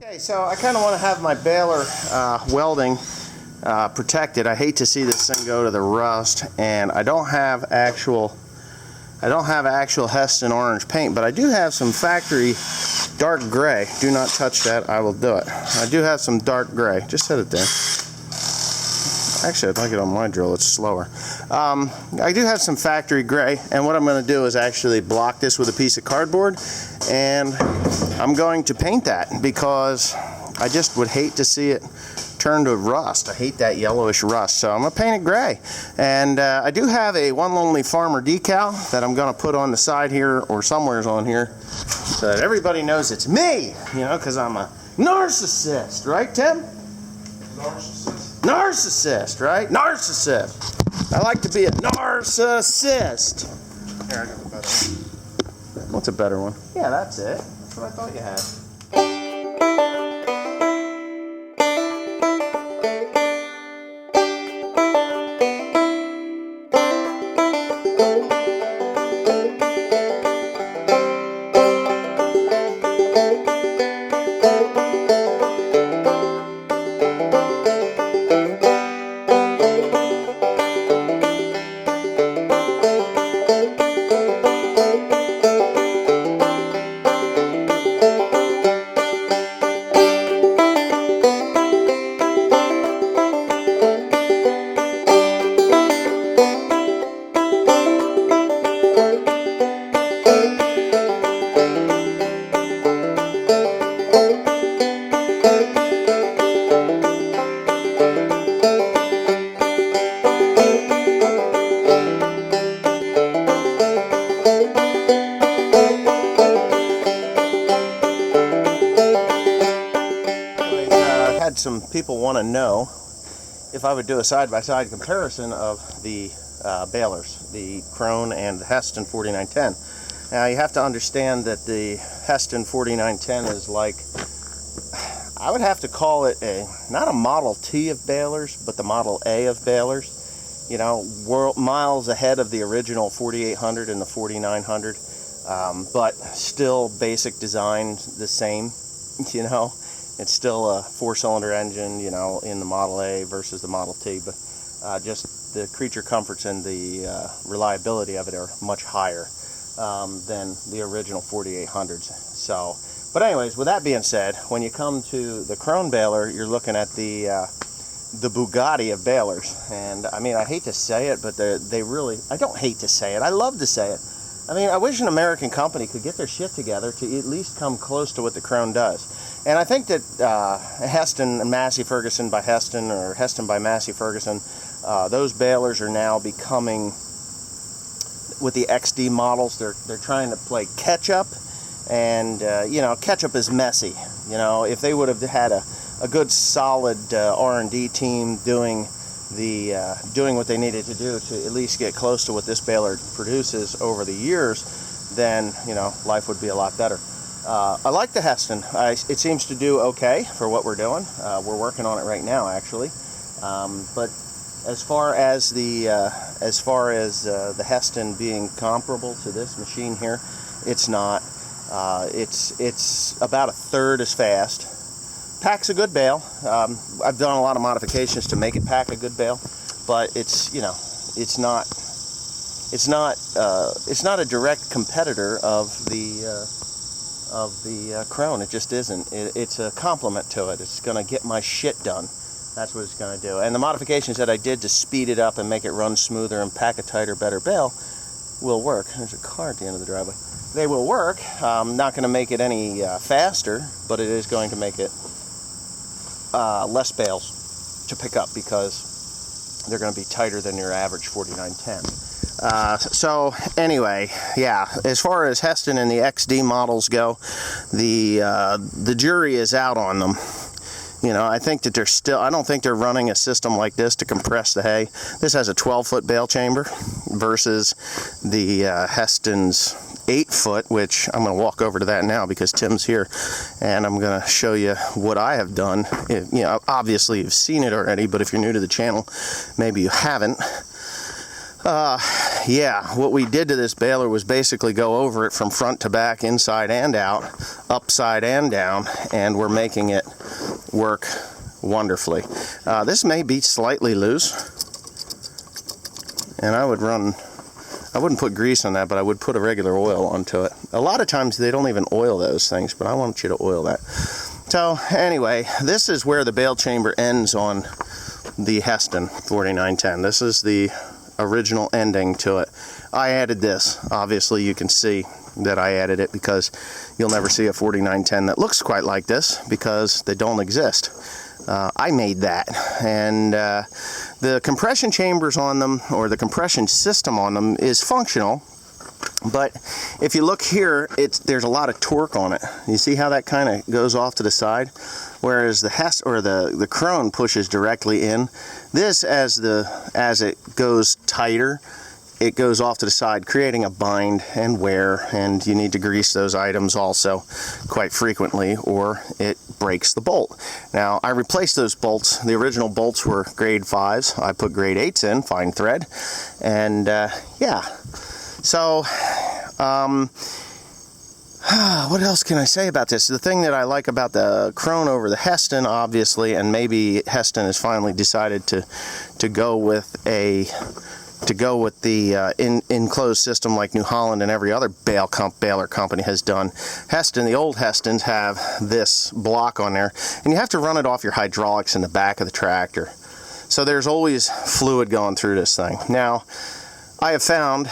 Okay, so I kind of want to have my baler welding protected. I hate to see this thing go to the rust, and I don't have actual Heston orange paint, but I do have some factory dark gray. Do not touch that, I will do it. I do have some dark gray. Just set it there. Actually, I'd like it on my drill, it's slower. I do have some factory gray, and what I'm going to do is actually block this with a piece of cardboard, and I'm going to paint that because I just would hate to see it turn to rust. I hate that yellowish rust, so I'm going to paint it gray. And I do have a One Lonely Farmer decal that I'm going to put on the side here or somewheres on here so that everybody knows it's me, you know, because I'm a narcissist, right, Tim? Narcissist, right? Narcissist. I like to be a narcissist. Here, I got a better one. What's a better one? Yeah, that's it. That's what I thought you had. Some people want to know if I would do a side-by-side comparison of the balers, the Krone and the Heston 4910. Now you have to understand that the Heston 4910 is like, I would have to call it not a Model T of balers, but the Model A of balers. You know, miles ahead of the original 4800 and the 4900, but still basic design the same, you know. It's still a 4-cylinder engine, you know, in the Model A versus the Model T, but just the creature comforts and the reliability of it are much higher than the original 4800s. So, but anyways, with that being said, when you come to the Krone baler, you're looking at the Bugatti of balers. And I mean, I hate to say it, but they really, I don't hate to say it, I love to say it. I mean, I wish an American company could get their shit together to at least come close to what the Krone does. And I think that Heston and Massey Ferguson by Heston, or Heston by Massey Ferguson, those balers are now becoming, with the XD models, they're trying to play catch-up. And, you know, catch-up is messy. You know, if they would have had a good solid R&D team doing what they needed to do to at least get close to what this baler produces over the years, then, you know, life would be a lot better. I like the Heston. It seems to do okay for what we're doing. We're working on it right now, actually. But as far as the Heston being comparable to this machine here, it's not. It's about a third as fast. Packs a good bale. I've done a lot of modifications to make it pack a good bale, but it's, you know, it's not a direct competitor of the Krone. It just isn't. It's a complement to it. It's going to get my shit done. That's what it's going to do. And the modifications that I did to speed it up and make it run smoother and pack a tighter, better bale will work. There's a car at the end of the driveway. They will work. I'm not going to make it any faster, but it is going to make it less bales to pick up because they're going to be tighter than your average 4910. So anyway, yeah, as far as Heston and the XD models go, the jury is out on them. You know, I think that I don't think they're running a system like this to compress the hay. This has a 12-foot bale chamber versus the Heston's 8-foot, which I'm going to walk over to that now because Tim's here, and I'm going to show you what I have done. You know, obviously you've seen it already, but if you're new to the channel, maybe you haven't. yeah, what we did to this baler was basically go over it from front to back, inside and out, upside and down, and we're making it work wonderfully. This may be slightly loose, and I wouldn't put grease on that, but I would put a regular oil onto it. A lot of times they don't even oil those things, but I want you to oil that. So anyway, this is where the bale chamber ends on the Heston 4910. This is the original ending to it. I added this. Obviously you can see that I added it because you'll never see a 4910 that looks quite like this because they don't exist. I made that, and the compression chambers on them, or the compression system on them, is functional, but if you look here, there's a lot of torque on it. You see how that kind of goes off to the side, whereas the Hess or the Krone pushes directly in. This, as it goes tighter, it goes off to the side, creating a bind and wear, and you need to grease those items also quite frequently, or it breaks the bolt. Now, I replaced those bolts. The original bolts were grade 5s. I put grade 8s in, fine thread, and yeah. So, what else can I say about this? The thing that I like about the Krone over the Heston, obviously, and maybe Heston has finally decided to go with the enclosed system like New Holland and every other baler company has done. Heston, the old Hestons, have this block on there, and you have to run it off your hydraulics in the back of the tractor. So there's always fluid going through this thing. Now, I have found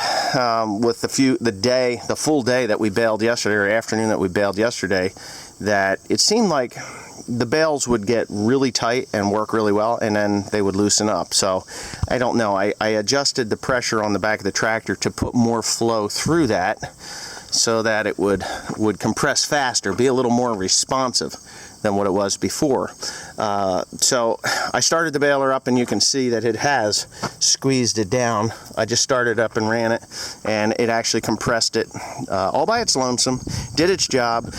with the full day that we baled yesterday, or afternoon that we baled yesterday, that it seemed like the bales would get really tight and work really well, and then they would loosen up. So I don't know. I adjusted the pressure on the back of the tractor to put more flow through that so that it would compress faster, be a little more responsive than what it was before. So I started the baler up, and you can see that it has squeezed it down. I just started up and ran it, and it actually compressed it all by its lonesome, did its job.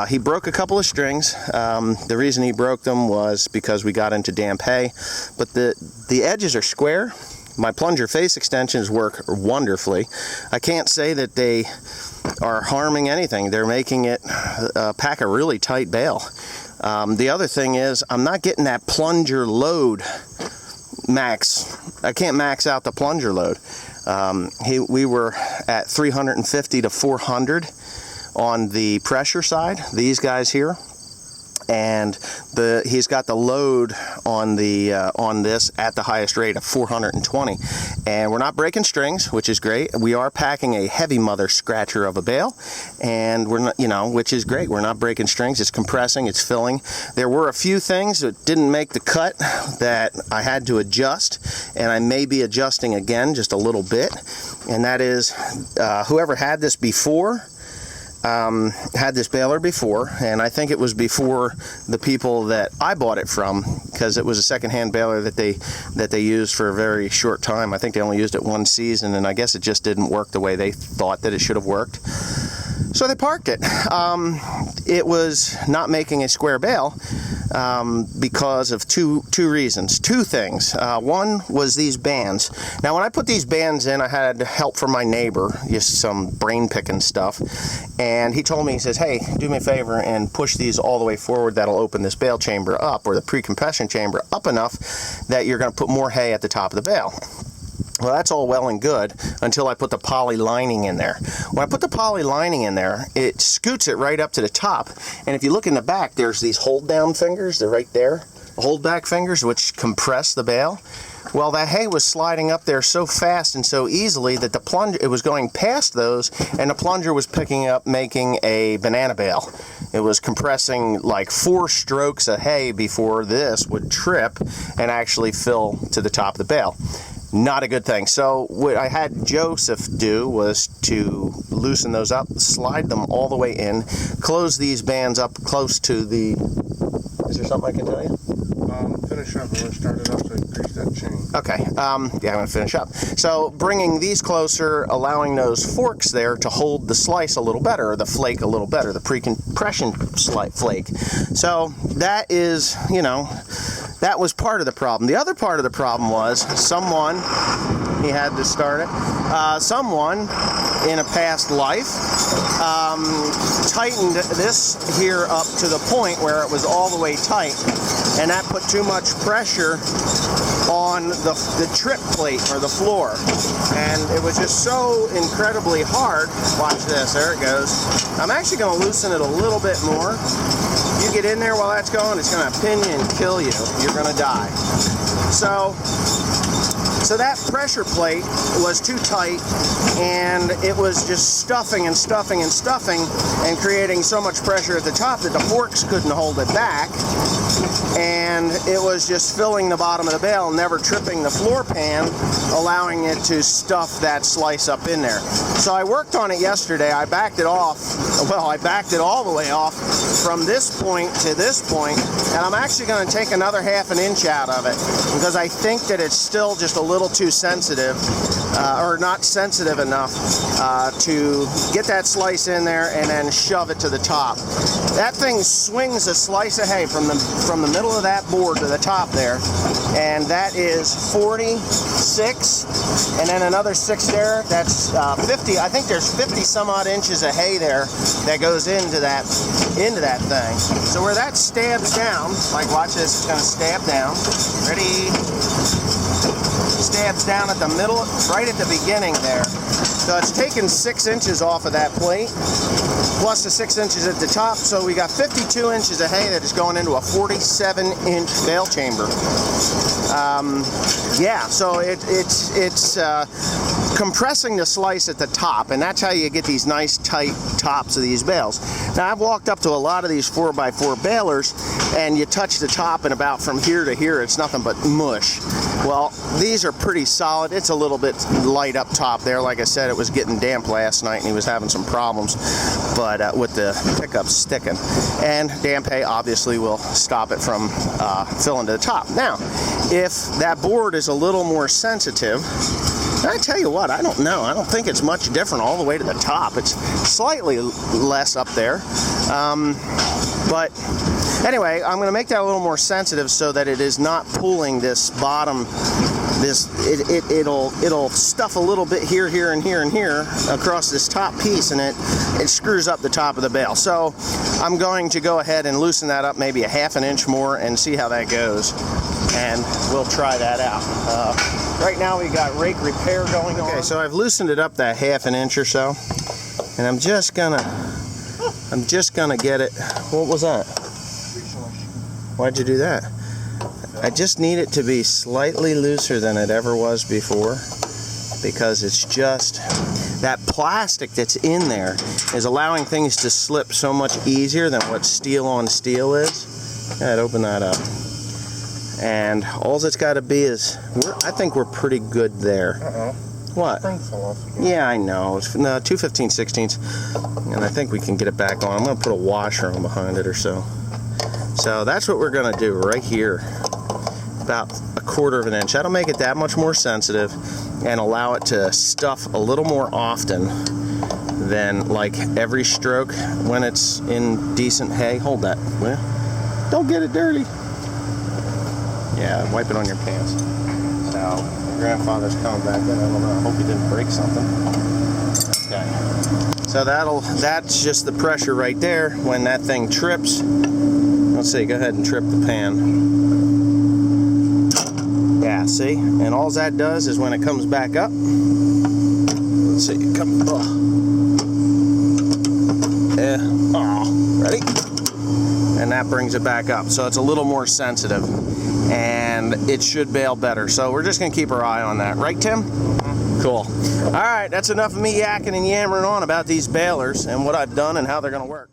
He broke a couple of strings. The reason he broke them was because we got into damp hay, but the edges are square. My plunger face extensions work wonderfully. I can't say that they are harming anything. They're making it pack a really tight bale. The other thing is, I'm not getting that plunger load max. I can't max out the plunger load. We were at 350 to 400 on the pressure side, these guys here. And he's got the load on this at the highest rate of 420, and we're not breaking strings, which is great. We are packing a heavy mother scratcher of a bale, and we're not, which is great. We're not breaking strings. It's compressing, it's filling. There were a few things that didn't make the cut that I had to adjust, and I may be adjusting again just a little bit. And that is, whoever had this before. Had this baler before, and I think it was before the people that I bought it from, because it was a secondhand baler that they used for a very short time. I think they only used it one season, and I guess it just didn't work the way they thought that it should have worked. So they parked it. It was not making a square bale because of two reasons, two things. One was these bands. Now, when I put these bands in, I had help from my neighbor, just some brain picking stuff, and he told me, he says, hey, do me a favor and push these all the way forward. That'll open this bale chamber up, or the pre-compression chamber up enough that you're going to put more hay at the top of the bale. Well, that's all well and good until I put the poly lining in there. When I put the poly lining in there, it scoots it right up to the top. And if you look in the back, there's these hold down fingers. They're right there. Hold back fingers, which compress the bale. Well, that hay was sliding up there so fast and so easily that the plunger, it was going past those, and the plunger was picking up, making a banana bale. It was compressing like 4 strokes of hay before this would trip and actually fill to the top of the bale. Not a good thing. So what I had Joseph do was to loosen those up, slide them all the way in, close these bands up close to the... Is there something I can tell you? Finish up. I'm going to start it up so I can grease that chain. Okay. Yeah, I'm going to finish up. So bringing these closer, allowing those forks there to hold the slice a little better, or the flake a little better, the pre-compression flake. So that is, that was part of the problem. The other part of the problem was he had to start it. someone in a past life tightened this here up to the point where it was all the way tight, and that put too much pressure on the trip plate or the floor, and it was just so incredibly hard. Watch this, there it goes. I'm actually going to loosen it a little bit more. You get in there while that's going, it's going to pin you and kill you. You're going to die. So that pressure plate was too tight, and it was just stuffing and stuffing and stuffing and creating so much pressure at the top that the forks couldn't hold it back, and it was just filling the bottom of the bale, never tripping the floor pan, allowing it to stuff that slice up in there. So I worked on it yesterday. I backed it off. Well, I backed it all the way off from this point to this point, and I'm actually going to take another ½ an inch out of it because I think that it's still just a little too sensitive, or not sensitive enough to get that slice in there and then shove it to the top. That thing swings a slice of hay from the middle of that board to the top there, and that is 46, and then another 6 there. That's 50. I think there's 50 some odd inches of hay there that goes into that thing. So where that stabs down, like watch this, it's going to stab down. Ready? Stabs down at the middle, right at the beginning there. So it's taken 6 inches off of that plate, plus the 6 inches at the top. So we got 52 inches of hay that is going into a 47-inch bale chamber. Yeah, so it's compressing the slice at the top, and that's how you get these nice tight tops of these bales. Now I've walked up to a lot of these 4x4 balers, and you touch the top, and about from here to here it's nothing but mush. Well, these are pretty solid. It's a little bit light up top there. Like I said, it was getting damp last night, and he was having some problems, but with the pickup sticking. And damp hay obviously will stop it from filling to the top. Now, if that board is a little more sensitive, I tell you what, I don't know. I don't think it's much different all the way to the top. It's slightly less up there. But anyway, I'm going to make that a little more sensitive so that it is not pulling this bottom. It'll stuff a little bit here, and here, and here across this top piece, and it screws up the top of the bale. So I'm going to go ahead and loosen that up maybe a ½ an inch more and see how that goes. And we'll try that out. Right now we got rake repair going on. Okay, so I've loosened it up that ½ an inch or so, and I'm just gonna get it. What was that? Why'd you do that? I just need it to be slightly looser than it ever was before, because it's just that plastic that's in there is allowing things to slip so much easier than what steel on steel is. Go ahead, open that up. And all it's got to be is, I think we're pretty good there. Uh-oh. What? Spring fell off again. Yeah, I know. It's 2 15/16, and I think we can get it back on. I'm going to put a washer on behind it or so. So that's what we're going to do right here. About a ½ of an inch. That'll make it that much more sensitive and allow it to stuff a little more often than like every stroke when it's in decent hay. Hold that. Well, don't get it dirty. Yeah, wipe it on your pants. So, my grandfather's coming back in. I don't know. I hope he didn't break something. Okay. So that's just the pressure right there. When that thing trips, let's see, go ahead and trip the pan. Yeah, see? And all that does is when it comes back up, let's see, ready? And that brings it back up. So it's a little more sensitive, and it should bale better. So we're just gonna keep our eye on that. Right, Tim? Cool. All right, that's enough of me yakking and yammering on about these balers and what I've done and how they're gonna work.